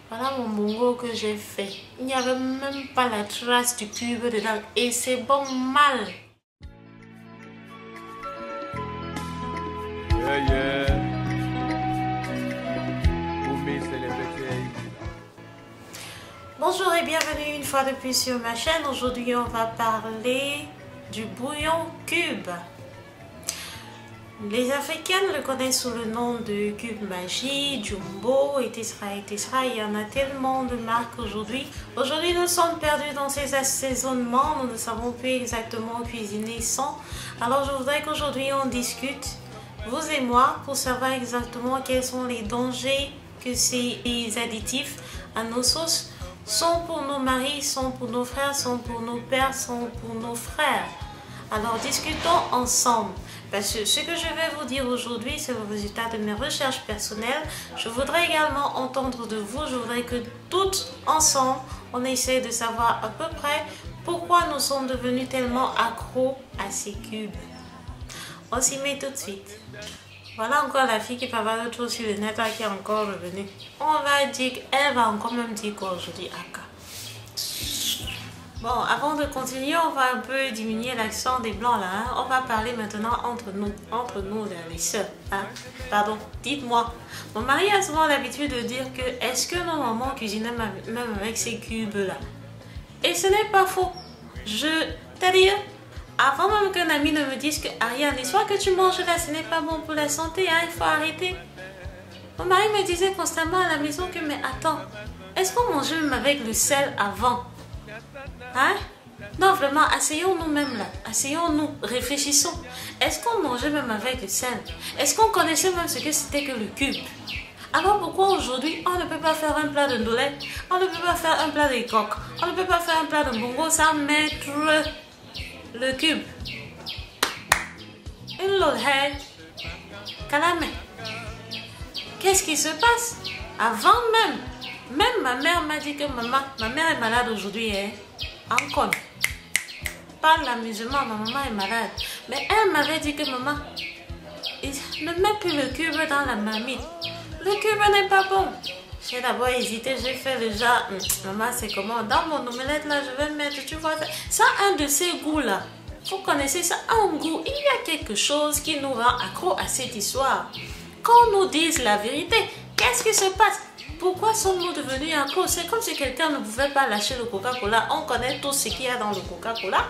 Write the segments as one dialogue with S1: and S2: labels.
S1: Voilà mon bongo que j'ai fait. Il n'y avait même pas la trace du cube dedans. Et c'est bon mal.
S2: Yeah, yeah.
S1: Bonjour et bienvenue une fois de plus sur ma chaîne. Aujourd'hui, on va parler du bouillon cube. Les Africaines le connaissent sous le nom de cube magie, jumbo, etc. Il y en a tellement de marques aujourd'hui. Aujourd'hui, nous sommes perdus dans ces assaisonnements. Nous ne savons plus exactement cuisiner sans. Alors, je voudrais qu'aujourd'hui, on discute, vous et moi, pour savoir exactement quels sont les dangers que ces additifs à nos sauces sont pour nos maris, sont pour nos frères, sont pour nos pères, sont pour nos frères. Alors, discutons ensemble. Parce que ce que je vais vous dire aujourd'hui, c'est le résultat de mes recherches personnelles. Je voudrais également entendre de vous. Je voudrais que toutes ensemble, on essaie de savoir à peu près pourquoi nous sommes devenus tellement accros à ces cubes. On s'y met tout de suite. Voilà encore la fille qui parle de tout sur le net qui est encore revenue. On va dire qu'elle va encore même dire quoi aujourd'hui, Aka. Bon, avant de continuer, on va un peu diminuer l'accent des blancs là. Hein. On va parler maintenant entre nous les sœurs. Hein. Pardon, dites-moi. Mon mari a souvent l'habitude de dire que est-ce que nos mamans cuisinaient même avec ces cubes là? Et ce n'est pas faux. C'est-à-dire, avant même qu'un ami ne me dise que Ariane, l'histoire que tu manges là, ce n'est pas bon pour la santé, hein, il faut arrêter. Mon mari me disait constamment à la maison que mais attends, est-ce qu'on mangeait même avec le sel avant? Hein? Non, vraiment, asseyons-nous même là. Asseyons-nous, réfléchissons. Est-ce qu'on mangeait même avec le sel? Est-ce qu'on connaissait même ce que c'était que le cube? Alors pourquoi aujourd'hui, on ne peut pas faire un plat de ndolé? On ne peut pas faire un plat de coq? On ne peut pas faire un plat de bongo sans mettre le cube? Une lolhead. Calame. Qu'est-ce qui se passe? Avant même ma mère m'a dit que maman, ma mère est malade aujourd'hui, hein? Encore. Pas l'amusement, ma maman est malade. Mais elle m'avait dit que maman, ne mets plus le cube dans la marmite. Le cube n'est pas bon. J'ai d'abord hésité, j'ai fait le genre, maman c'est comment? Dans mon omelette là, je vais mettre, tu vois, ça a un de ces goûts là. Vous connaissez ça, un goût. Il y a quelque chose qui nous rend accro à cette histoire. Qu'on nous dise la vérité, qu'est-ce qui se passe? Pourquoi sommes-nous devenus accros? C'est comme si quelqu'un ne pouvait pas lâcher le Coca-Cola. On connaît tout ce qu'il y a dans le Coca-Cola.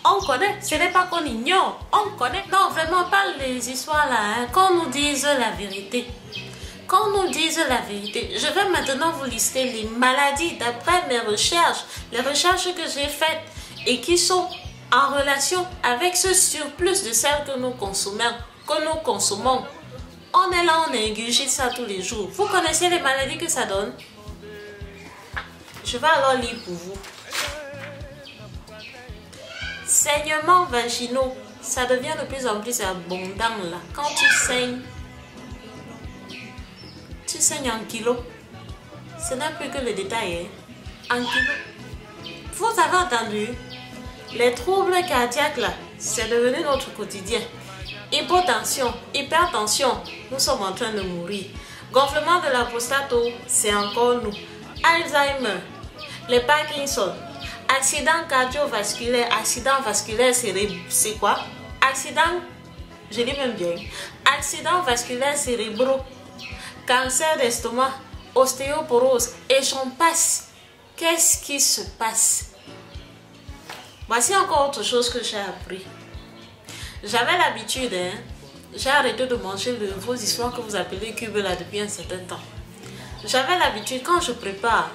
S1: On connaît. Ce n'est pas qu'on ignore. On connaît. Non, vraiment pas les histoires là. Hein. Qu'on nous dise la vérité. Qu'on nous dise la vérité. Je vais maintenant vous lister les maladies d'après mes recherches. Les recherches que j'ai faites et qui sont en relation avec ce surplus de sel que nous consommons. On est là, on ingurgite ça tous les jours. Vous connaissez les maladies que ça donne? Je vais alors lire pour vous. Saignements vaginaux. Ça devient de plus en plus abondant là. Quand tu saignes en kilos. Ce n'est plus que le détail. Hein? En kilos. Vous avez entendu? Les troubles cardiaques là, c'est devenu notre quotidien. Hypotension, hypertension, nous sommes en train de mourir. Gonflement de la prostate, c'est encore nous. Alzheimer, les Parkinson, accident cardiovasculaire, accident vasculaire c'est quoi? Accident, je lis même bien, accident vasculaire cérébraux, cancer d'estomac, ostéoporose et j'en passe. Qu'est-ce qui se passe? Voici encore autre chose que j'ai appris. J'avais l'habitude, hein, j'ai arrêté de manger vos histoires que vous appelez cubes là depuis un certain temps. J'avais l'habitude, quand je prépare,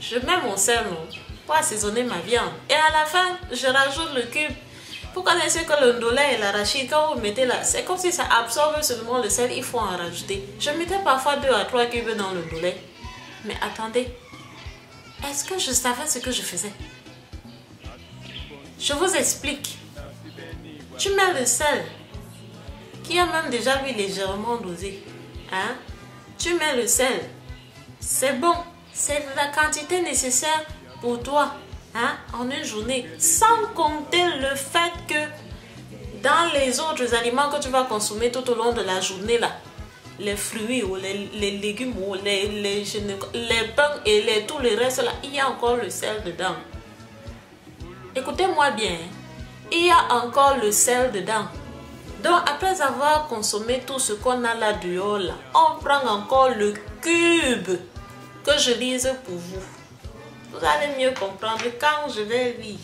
S1: je mets mon sel pour assaisonner ma viande. Et à la fin, je rajoute le cube. Vous connaissez que le ndolé et l'arachide, quand vous mettez là, c'est comme si ça absorbe seulement le sel, il faut en rajouter. Je mettais parfois 2 à 3 cubes dans le ndolé. Mais attendez, est-ce que je savais ce que je faisais? Je vous explique. Tu mets le sel, qui a même déjà vu légèrement dosé. Hein? Tu mets le sel. C'est bon. C'est la quantité nécessaire pour toi. Hein? En une journée. Sans compter le fait que dans les autres aliments que tu vas consommer tout au long de la journée là, les fruits ou les légumes ou les pains et tout le reste là, il y a encore le sel dedans. Écoutez-moi bien, il y a encore le sel dedans. Donc après avoir consommé tout ce qu'on a là dehors là, on prend encore le cube que je lise pour vous. Vous allez mieux comprendre quand je vais lire.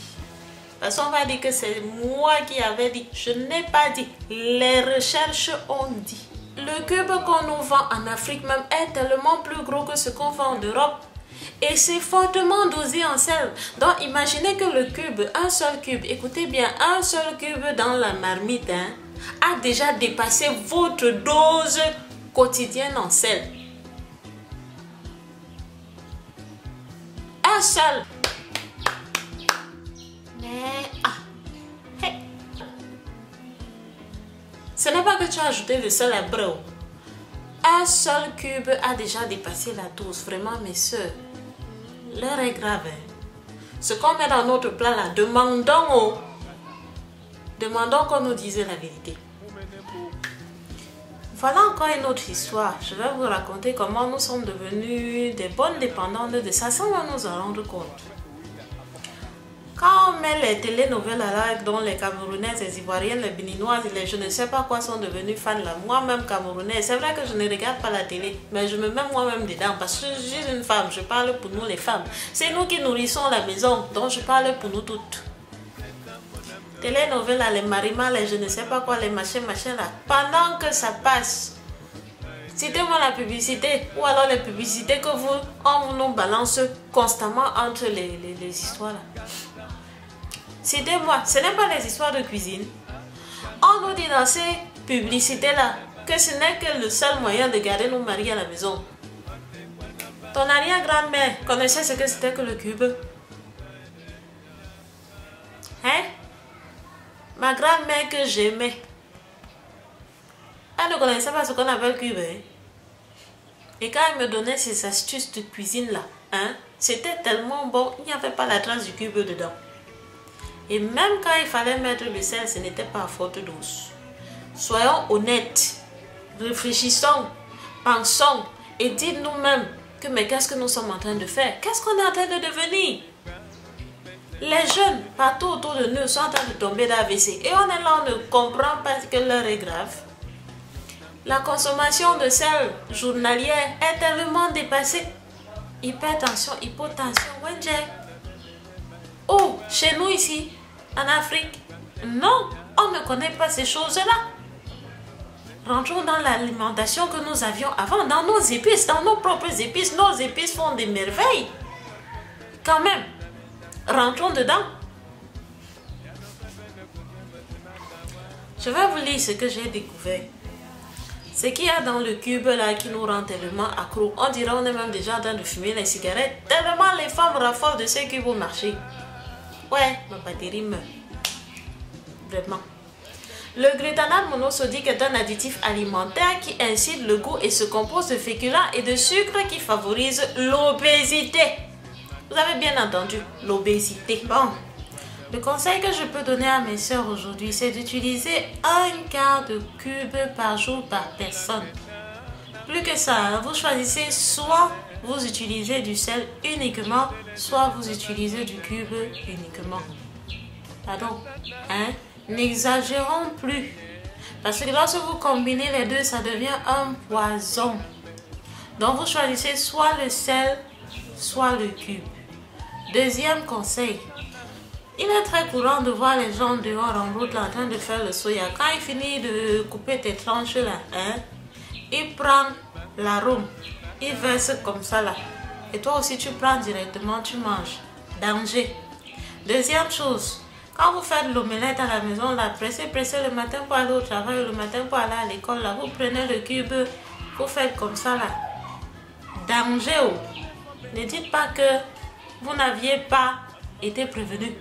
S1: Parce qu'on va dire que c'est moi qui avais dit. Je n'ai pas dit. Les recherches ont dit. Le cube qu'on nous vend en Afrique même est tellement plus gros que ce qu'on vend en Europe. Et c'est fortement dosé en sel. Donc imaginez que le cube, un seul cube, écoutez bien, un seul cube dans la marmite a déjà dépassé votre dose quotidienne en sel. Un seul. Mais ce n'est pas que tu as ajouté le sel à brou. Un seul cube a déjà dépassé la dose. Vraiment, mes soeurs, l'heure est grave. Ce qu'on met dans notre plat là, demandons qu'on nous dise la vérité. Voilà encore une autre histoire. Je vais vous raconter comment nous sommes devenus des bonnes dépendantes de ça sans nous en rendre compte. Quand on met les télénovelas là, dont les Camerounaises, les Ivoiriennes, les Béninoises, les je ne sais pas quoi sont devenus fans là, moi-même Camerounaise, c'est vrai que je ne regarde pas la télé, mais je me mets moi-même dedans parce que je suis une femme, je parle pour nous les femmes. C'est nous qui nourrissons la maison, donc je parle pour nous toutes. Télénovelas, les marimas, les je ne sais pas quoi, les machins là, pendant que ça passe, citez-moi la publicité ou alors les publicités que on nous balance constamment entre les histoires là. Citez-moi, ce n'est pas les histoires de cuisine. On nous dit dans ces publicités-là que ce n'est que le seul moyen de garder nos maris à la maison. Ton arrière-grand-mère connaissait ce que c'était que le cube. Hein? Ma grand-mère que j'aimais, elle ne connaissait pas ce qu'on appelle cube. Hein? Et quand elle me donnait ces astuces de cuisine-là, hein, c'était tellement bon, il n'y avait pas la trace du cube dedans. Et même quand il fallait mettre le sel, ce n'était pas à forte dose. Soyons honnêtes, réfléchissons, pensons et dites nous-mêmes que mais qu'est-ce que nous sommes en train de faire? Qu'est-ce qu'on est en train de devenir? Les jeunes, partout autour de nous, sont en train de tomber d'AVC. Et on est là, on ne comprend pas que l'heure est grave. La consommation de sel journalière est tellement dépassée. Hypertension, hypotension, Wenjé. Oh, chez nous ici, en Afrique, non, on ne connaît pas ces choses-là. Rentrons dans l'alimentation que nous avions avant, dans nos épices, dans nos propres épices. Nos épices font des merveilles. Quand même, rentrons dedans. Je vais vous lire ce que j'ai découvert. Ce qu'il y a dans le cube là qui nous rend tellement accro. On dirait on est même déjà en train de fumer les cigarettes. Tellement les femmes raffolent de ces cubes au marché. Ouais, ma batterie meurt. Vraiment. Le glutamate monosodique est un additif alimentaire qui incite le goût et se compose de féculents et de sucre qui favorise l'obésité. Vous avez bien entendu, l'obésité. Bon, le conseil que je peux donner à mes soeurs aujourd'hui, c'est d'utiliser 1 quart de cube par jour par personne. Plus que ça, vous choisissez soit vous utilisez du sel uniquement, soit vous utilisez du cube uniquement. Pardon, hein? N'exagérons plus. Parce que lorsque vous combinez les deux, ça devient un poison. Donc vous choisissez soit le sel, soit le cube. Deuxième conseil. Il est très courant de voir les gens dehors en route là, en train de faire le soya. Quand il finit de couper tes tranches là, hein, il prend l'arôme. Il verse comme ça là. Et toi aussi tu prends directement, tu manges. Danger. Deuxième chose, quand vous faites l'omelette à la maison, là, pressez le matin pour aller au travail, le matin pour aller à l'école, là, vous prenez le cube, vous faites comme ça là. Danger. Oh. Ne dites pas que vous n'aviez pas été prévenu.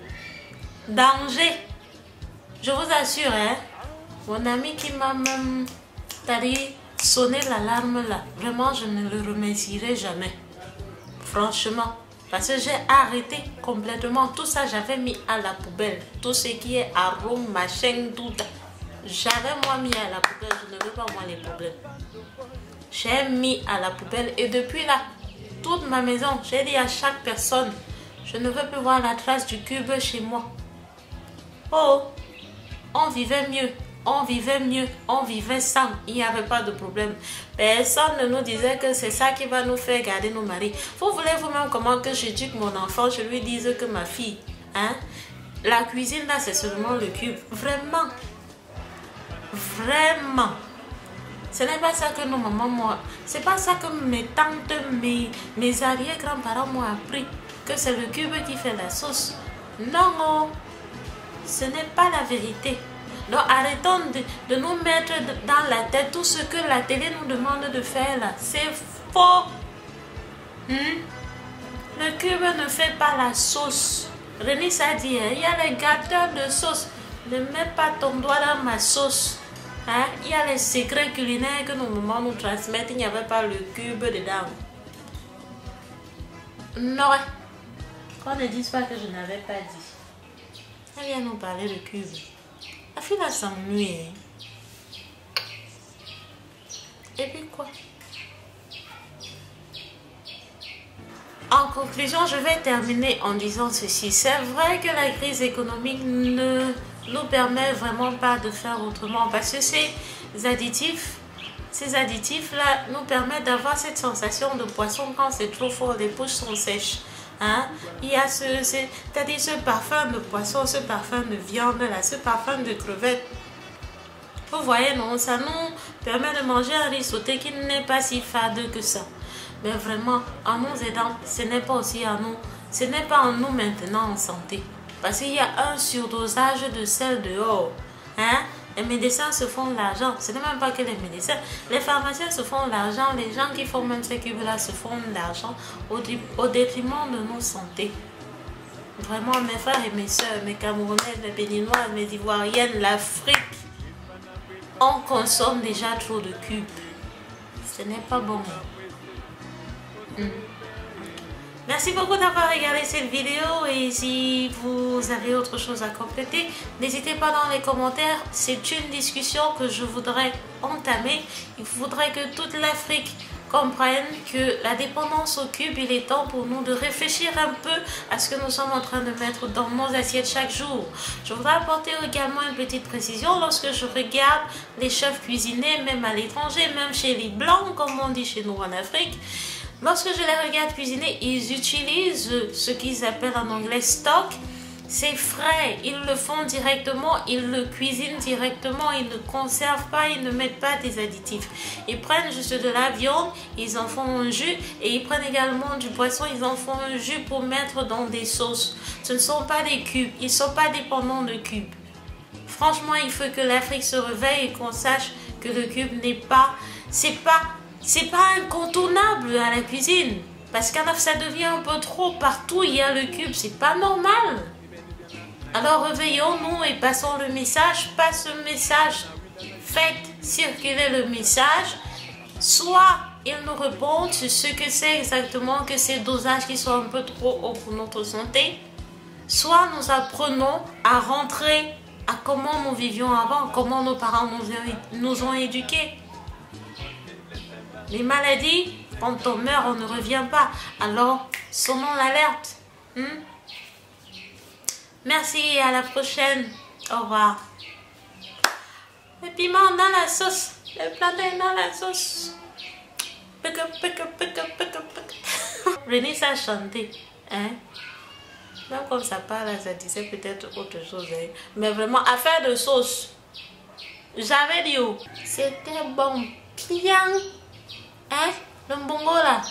S1: Danger. Je vous assure, hein, mon ami qui m'a même sonné l'alarme là, vraiment je ne le remercierai jamais. Franchement. Parce que j'ai arrêté complètement tout ça, j'avais mis à la poubelle. Tout ce qui est arôme, machin, tout. J'avais moi mis à la poubelle, je ne veux pas moi les problèmes. j'ai mis à la poubelle. Et depuis là, toute ma maison, j'ai dit à chaque personne, je ne veux plus voir la trace du cube chez moi. Oh, on vivait mieux. On vivait mieux, on vivait sans, il n'y avait pas de problème. Personne ne nous disait que c'est ça qui va nous faire garder nos maris. Vous voulez vous-même comment que j'éduque mon enfant, je lui dise que ma fille, hein, la cuisine là c'est seulement le cube. Vraiment, vraiment. Ce n'est pas ça que nos mamans m'ont, c'est pas ça que mes tantes, mes arrière-grands-parents m'ont appris, que c'est le cube qui fait la sauce. Non, non, ce n'est pas la vérité. Donc arrêtons de nous mettre dans la tête tout ce que la télé nous demande de faire là. C'est faux. Le cube ne fait pas la sauce. René a dit, il y a les gâteurs de sauce. Ne mets pas ton doigt dans ma sauce. Hein? Il y a les secrets culinaires que nos mamans nous transmettent. Il n'y avait pas le cube dedans. Non. Qu'on ne dise pas que je n'avais pas dit. Elle vient nous parler de cube. La fille va s'ennuyer. Et puis quoi? En conclusion, je vais terminer en disant ceci. C'est vrai que la crise économique ne nous permet vraiment pas de faire autrement. Parce que ces additifs-là nous permettent d'avoir cette sensation de poisson quand c'est trop fort, les poches sont sèches. Hein? Il y a c'est-à-dire ce parfum de poisson, ce parfum de viande, là, ce parfum de crevettes. Vous voyez, non, ça nous permet de manger un riz sauté qui n'est pas si fade que ça. Mais vraiment, en nous aidant, ce n'est pas aussi à nous, ce n'est pas en nous maintenant en santé. Parce qu'il y a un surdosage de sel dehors. Hein? Les médecins se font de l'argent. Ce n'est même pas que les médecins. Les pharmaciens se font de l'argent. Les gens qui font même ces cubes-là se font de l'argent au détriment de nos santé. Vraiment, mes frères et mes soeurs, mes Camerounais, mes Béninois, mes Ivoiriennes, l'Afrique, on consomme déjà trop de cubes. Ce n'est pas bon. Merci beaucoup d'avoir regardé cette vidéo et si vous avez autre chose à compléter, n'hésitez pas dans les commentaires. C'est une discussion que je voudrais entamer. Il faudrait que toute l'Afrique comprenne que la dépendance au cube, il est temps pour nous de réfléchir un peu à ce que nous sommes en train de mettre dans nos assiettes chaque jour. Je voudrais apporter également une petite précision. Lorsque je regarde les chefs cuisiner, même à l'étranger, même chez les Blancs, comme on dit chez nous en Afrique, lorsque je les regarde cuisiner, ils utilisent ce qu'ils appellent en anglais stock. C'est frais, ils le font directement, ils le cuisinent directement, ils ne conservent pas, ils ne mettent pas des additifs. Ils prennent juste de la viande, ils en font un jus et ils prennent également du poisson, ils en font un jus pour mettre dans des sauces. Ce ne sont pas des cubes, ils ne sont pas dépendants de cubes. Franchement, il faut que l'Afrique se réveille et qu'on sache que le cube n'est pas, c'est pas incontournable à la cuisine. Parce que ça devient un peu trop, partout il y a le cube, c'est pas normal. Alors réveillons-nous et passons le message, passe le message, faites circuler le message. Soit ils nous répondent sur ce que c'est exactement, que ces dosages qui sont un peu trop hauts pour notre santé. Soit nous apprenons à rentrer à comment nous vivions avant, comment nos parents nous ont éduqués. Les maladies, quand on meurt, on ne revient pas. Alors, sonnons l'alerte. Merci et à la prochaine. Au revoir. Le piment dans la sauce. Le plantain dans la sauce. René ça chanter. Hein? Même comme ça parle, ça disait peut-être autre chose. Hein? Mais vraiment, affaire de sauce. J'avais dit, oh, c'était bon. Bien. Hein? Le mbongo là.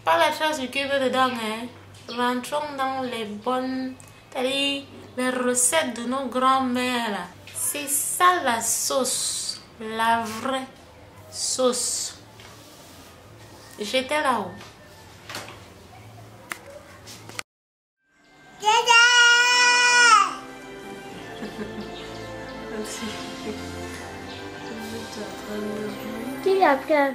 S1: Pas la trace du cube dedans. Hein? Rentrons dans les bonnes... les recettes de nos grands-mères là. C'est ça la sauce. La vraie sauce. J'étais là-haut.
S2: Qui a appris à